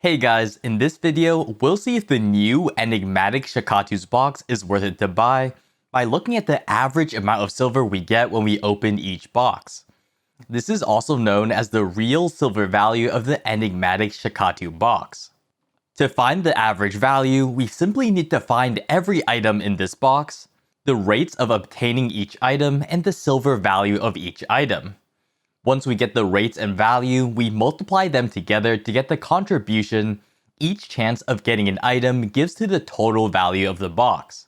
Hey guys, in this video, we'll see if the new Enigmatic Shakatu Box is worth it to buy by looking at the average amount of silver we get when we open each box. This is also known as the real silver value of the Enigmatic Shakatu Box. To find the average value, we simply need to find every item in this box, the rates of obtaining each item, and the silver value of each item. Once we get the rates and value, we multiply them together to get the contribution each chance of getting an item gives to the total value of the box.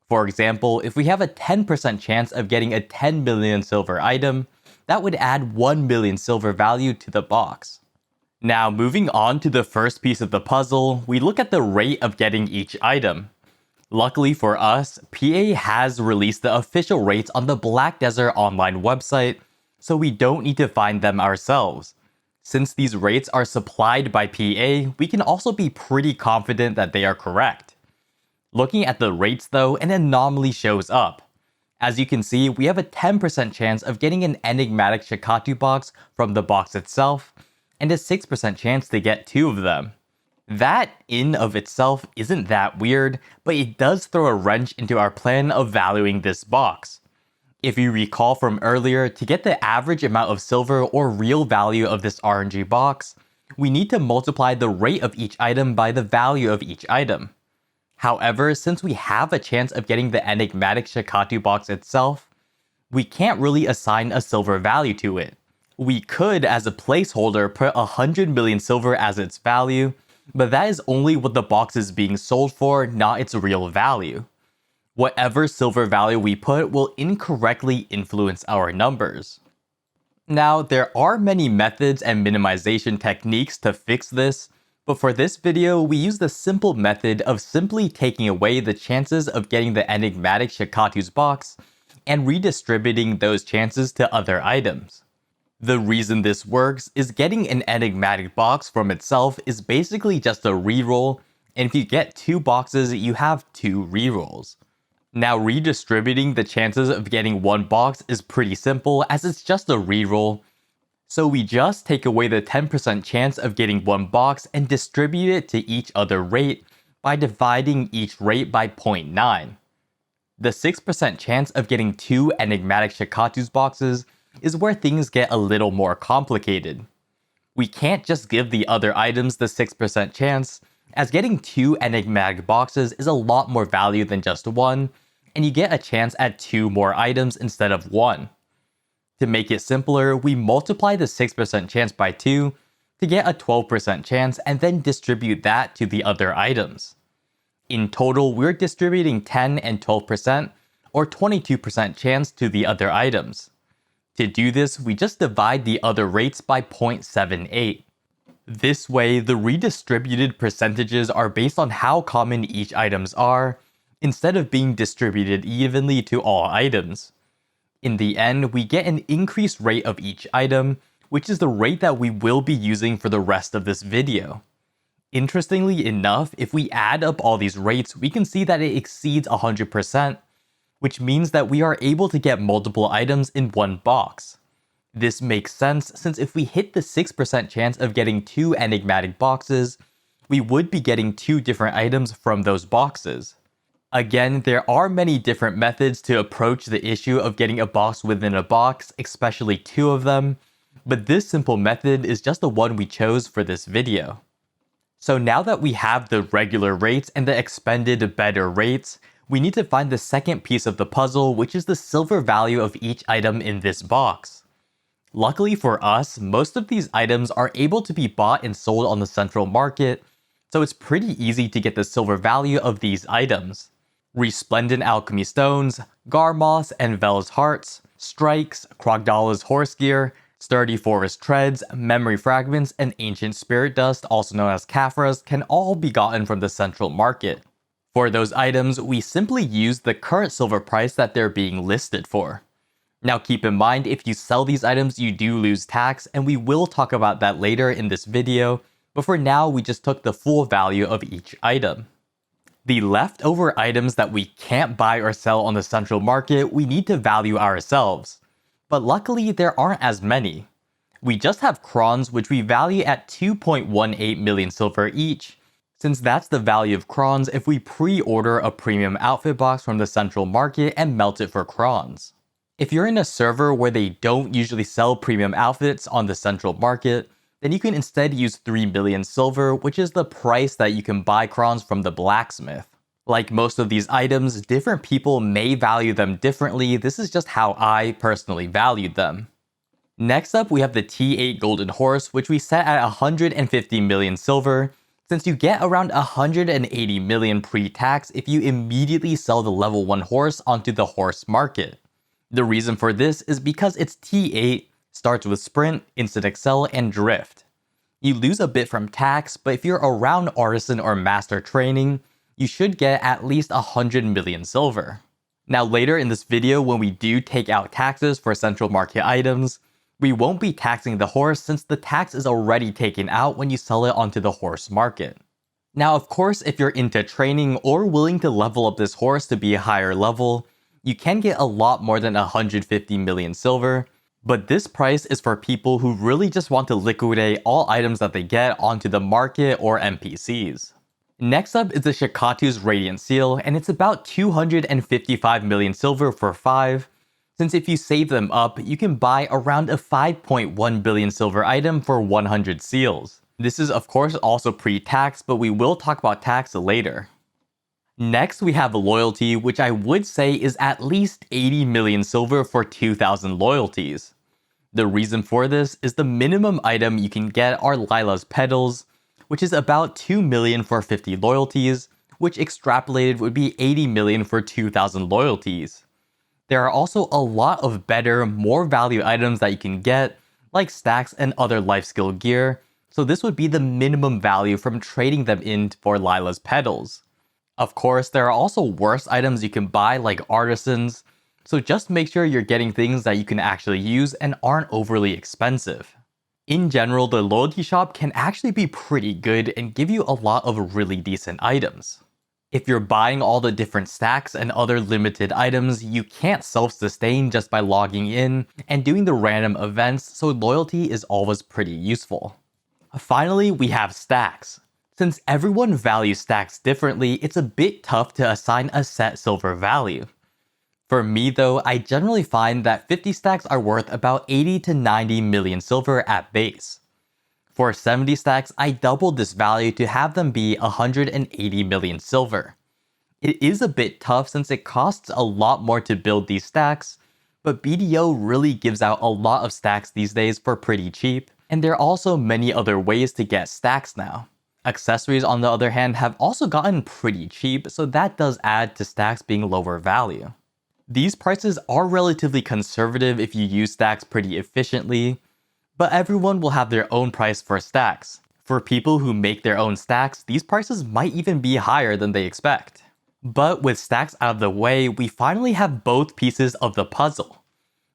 For example, if we have a 10% chance of getting a 10 million silver item, that would add 1 million silver value to the box. Now, moving on to the first piece of the puzzle, we look at the rate of getting each item. Luckily for us, PA has released the official rates on the Black Desert online website, so we don't need to find them ourselves. Since these rates are supplied by PA, we can also be pretty confident that they are correct. Looking at the rates though, an anomaly shows up. As you can see, we have a 10% chance of getting an Enigmatic Shakatu box from the box itself, and a 6% chance to get 2 of them. That in of itself isn't that weird, but it does throw a wrench into our plan of valuing this box. If you recall from earlier, to get the average amount of silver or real value of this RNG box, we need to multiply the rate of each item by the value of each item. However, since we have a chance of getting the Enigmatic Shakatu box itself, we can't really assign a silver value to it. We could, as a placeholder, put 100 million silver as its value, but that is only what the box is being sold for, not its real value. Whatever silver value we put will incorrectly influence our numbers. Now, there are many methods and minimization techniques to fix this, but for this video, we use the simple method of simply taking away the chances of getting the Enigmatic Shakatu box and redistributing those chances to other items. The reason this works is getting an enigmatic box from itself is basically just a reroll, and if you get 2 boxes, you have 2 rerolls. Now, redistributing the chances of getting 1 box is pretty simple as it's just a reroll, so we just take away the 10% chance of getting 1 box and distribute it to each other rate by dividing each rate by 0.9. The 6% chance of getting 2 Enigmatic Shakatu boxes is where things get a little more complicated. We can't just give the other items the 6% chance, as getting 2 enigmatic boxes is a lot more value than just 1, and you get a chance at 2 more items instead of 1. To make it simpler, we multiply the 6% chance by 2 to get a 12% chance and then distribute that to the other items. In total, we're distributing 10 and 12%, or 22% chance to the other items. To do this, we just divide the other rates by 0.78. This way, the redistributed percentages are based on how common each items are, instead of being distributed evenly to all items. In the end, we get an increased rate of each item, which is the rate that we will be using for the rest of this video. Interestingly enough, if we add up all these rates, we can see that it exceeds 100%, which means that we are able to get multiple items in 1 box. This makes sense since if we hit the 6% chance of getting 2 enigmatic boxes, we would be getting 2 different items from those boxes. Again, there are many different methods to approach the issue of getting a box within a box, especially 2 of them, but this simple method is just the one we chose for this video. So now that we have the regular rates and the expended better rates, we need to find the second piece of the puzzle, which is the silver value of each item in this box. Luckily for us, most of these items are able to be bought and sold on the central market, so it's pretty easy to get the silver value of these items. Resplendent Alchemy stones, Garmoths and Vells hearts, strikes, Krogdalo Horse gear, sturdy forest treads, memory fragments, and ancient spirit dust, also known as Kafiras, can all be gotten from the central market. For those items, we simply use the current silver price that they're being listed for. Now keep in mind, if you sell these items, you do lose tax, and we will talk about that later in this video, but for now, we just took the full value of each item. The leftover items that we can't buy or sell on the central market, we need to value ourselves. But luckily, there aren't as many. We just have Crons, which we value at 2.18 million silver each, since that's the value of Crons if we pre-order a premium outfit box from the central market and melt it for Crons. If you're in a server where they don't usually sell premium outfits on the central market, then you can instead use 3 million silver, which is the price that you can buy Crons from the blacksmith. Like most of these items, different people may value them differently. This is just how I personally valued them. Next up, we have the T8 Golden Horse, which we set at 150 million silver, since you get around 180 million pre-tax if you immediately sell the level 1 horse onto the horse market. The reason for this is because its T8 starts with Sprint, Instant Excel, and Drift. You lose a bit from tax, but if you're around Artisan or Master training, you should get at least 100 million silver. Now later in this video, when we do take out taxes for central market items, we won't be taxing the horse since the tax is already taken out when you sell it onto the horse market. Now of course, if you're into training or willing to level up this horse to be a higher level, you can get a lot more than 150 million silver, but this price is for people who really just want to liquidate all items that they get onto the market or NPCs. Next up is the Shakatu's Radiant Seal, and it's about 255 million silver for 5, since if you save them up, you can buy around a 5.1 billion silver item for 100 seals. This is of course also pre-tax, but we will talk about tax later. Next, we have Loyalty, which I would say is at least 80 million silver for 2,000 loyalties. The reason for this is the minimum item you can get are Lila's Petals, which is about 2 million for 50 loyalties, which extrapolated would be 80 million for 2,000 loyalties. There are also a lot of better, more value items that you can get, like stacks and other life skill gear, so this would be the minimum value from trading them in for Lila's Petals. Of course, there are also worse items you can buy like artisans, so just make sure you're getting things that you can actually use and aren't overly expensive. In general, the loyalty shop can actually be pretty good and give you a lot of really decent items. If you're buying all the different stacks and other limited items, you can't self-sustain just by logging in and doing the random events, so loyalty is always pretty useful. Finally, we have stacks. Since everyone values stacks differently, it's a bit tough to assign a set silver value. For me though, I generally find that 50 stacks are worth about 80 to 90 million silver at base. For 70 stacks, I doubled this value to have them be 180 million silver. It is a bit tough since it costs a lot more to build these stacks, but BDO really gives out a lot of stacks these days for pretty cheap, and there are also many other ways to get stacks now. Accessories on the other hand have also gotten pretty cheap, so that does add to stacks being lower value. These prices are relatively conservative if you use stacks pretty efficiently, but everyone will have their own price for stacks. For people who make their own stacks, these prices might even be higher than they expect. But with stacks out of the way, we finally have both pieces of the puzzle: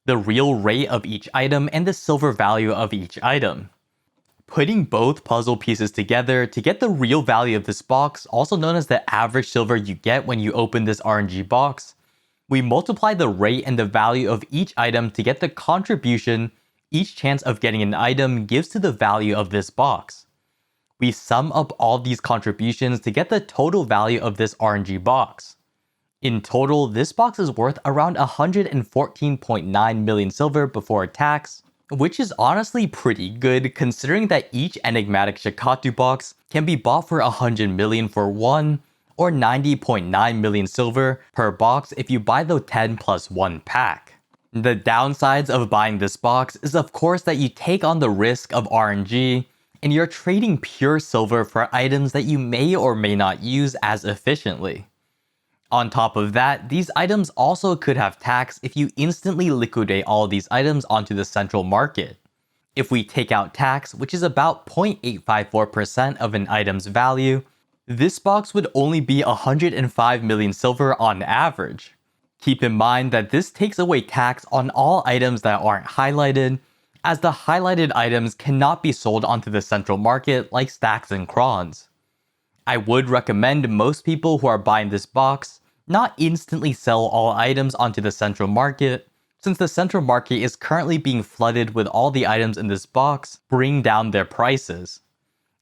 the real rate of each item and the silver value of each item. Putting both puzzle pieces together to get the real value of this box, also known as the average silver you get when you open this RNG box, we multiply the rate and the value of each item to get the contribution each chance of getting an item gives to the value of this box. We sum up all these contributions to get the total value of this RNG box. In total, this box is worth around 114.9 million silver before tax, which is honestly pretty good considering that each Enigmatic Shakatu box can be bought for 100 million for one, or 90.9 million silver per box if you buy the 10+1 pack. The downsides of buying this box is of course that you take on the risk of RNG, and you're trading pure silver for items that you may or may not use as efficiently. On top of that, these items also could have tax if you instantly liquidate all of these items onto the central market. If we take out tax, which is about 0.854% of an item's value, this box would only be 105 million silver on average. Keep in mind that this takes away tax on all items that aren't highlighted, as the highlighted items cannot be sold onto the central market like stacks and crons. I would recommend most people who are buying this box not instantly sell all items onto the central market, since the central market is currently being flooded with all the items in this box, bring down their prices.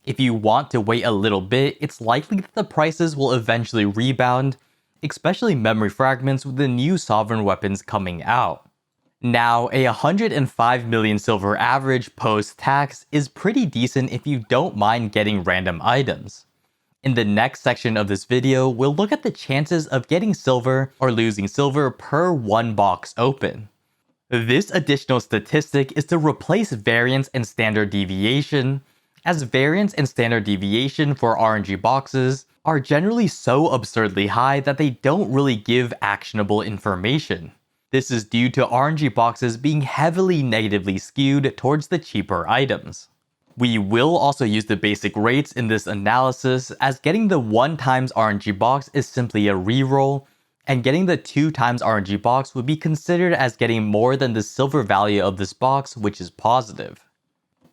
If you want to wait a little bit, it's likely that the prices will eventually rebound, especially memory fragments with the new sovereign weapons coming out. Now, a 105 million silver average post-tax is pretty decent if you don't mind getting random items. In the next section of this video, we'll look at the chances of getting silver or losing silver per one box open. This additional statistic is to replace variance and standard deviation, as variance and standard deviation for RNG boxes are generally so absurdly high that they don't really give actionable information. This is due to RNG boxes being heavily negatively skewed towards the cheaper items. We will also use the basic rates in this analysis, as getting the 1 times RNG box is simply a reroll, and getting the 2 times RNG box would be considered as getting more than the silver value of this box, which is positive.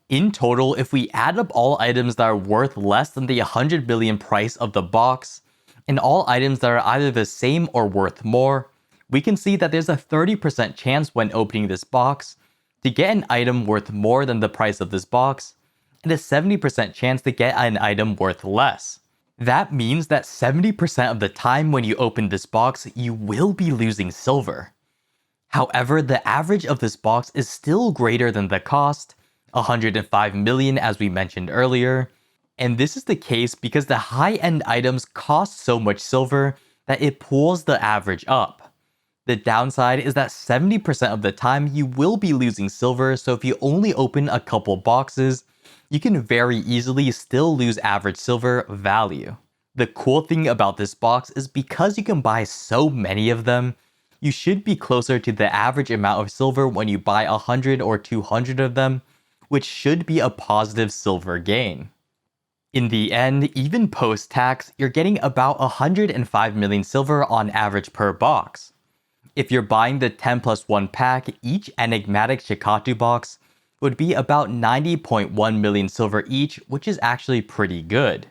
In total, if we add up all items that are worth less than the 100 million price of the box, and all items that are either the same or worth more, we can see that there's a 30% chance when opening this box to get an item worth more than the price of this box, and a 70% chance to get an item worth less. That means that 70% of the time when you open this box, you will be losing silver. However, the average of this box is still greater than the cost, 105 million as we mentioned earlier, and this is the case because the high-end items cost so much silver that it pulls the average up. The downside is that 70% of the time you will be losing silver, so if you only open a couple boxes, you can very easily still lose average silver value. The cool thing about this box is because you can buy so many of them, you should be closer to the average amount of silver when you buy 100 or 200 of them, which should be a positive silver gain. In the end, even post-tax, you're getting about 105 million silver on average per box. If you're buying the 10+1 pack, each Enigmatic Shakatu box would be about 90.1 million silver each, which is actually pretty good.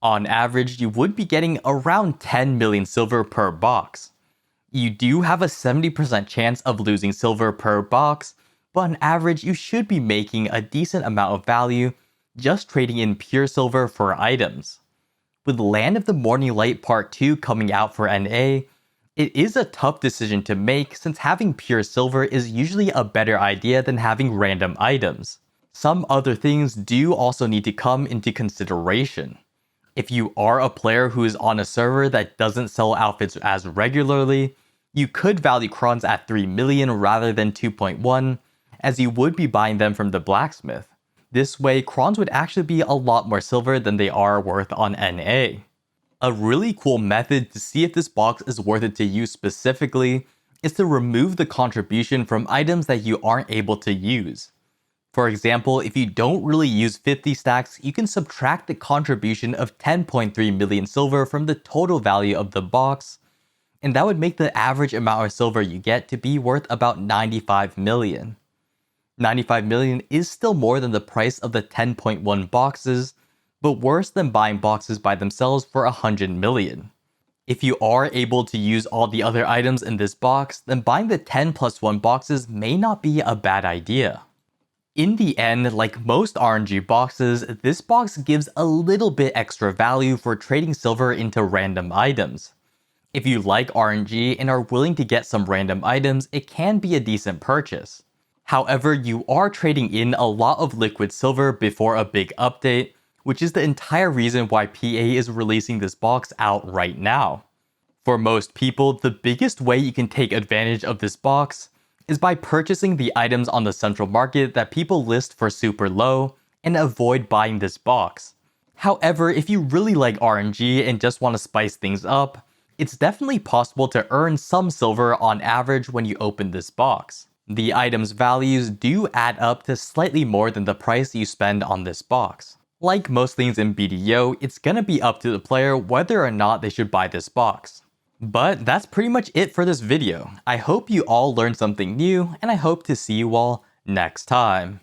On average, you would be getting around 10 million silver per box. You do have a 70% chance of losing silver per box, but on average, you should be making a decent amount of value just trading in pure silver for items. With Land of the Morning Light Part 2 coming out for NA, it is a tough decision to make since having pure silver is usually a better idea than having random items. Some other things do also need to come into consideration. If you are a player who is on a server that doesn't sell outfits as regularly, you could value Crons at 3 million rather than 2.1, as you would be buying them from the blacksmith. This way, Crons would actually be a lot more silver than they are worth on NA. A really cool method to see if this box is worth it to use specifically is to remove the contribution from items that you aren't able to use. For example, if you don't really use 50 stacks, you can subtract the contribution of 10.3 million silver from the total value of the box, and that would make the average amount of silver you get to be worth about 95 million. 95 million is still more than the price of the 10.1 boxes, but worse than buying boxes by themselves for 100 million. If you are able to use all the other items in this box, then buying the 10+1 boxes may not be a bad idea. In the end, like most RNG boxes, this box gives a little bit extra value for trading silver into random items. If you like RNG and are willing to get some random items, it can be a decent purchase. However, you are trading in a lot of liquid silver before a big update, which is the entire reason why PA is releasing this box out right now. For most people, the biggest way you can take advantage of this box is by purchasing the items on the central market that people list for super low and avoid buying this box. However, if you really like RNG and just want to spice things up, it's definitely possible to earn some silver on average when you open this box. The item's values do add up to slightly more than the price you spend on this box. Like most things in BDO, it's gonna be up to the player whether or not they should buy this box. But that's pretty much it for this video. I hope you all learned something new, and I hope to see you all next time.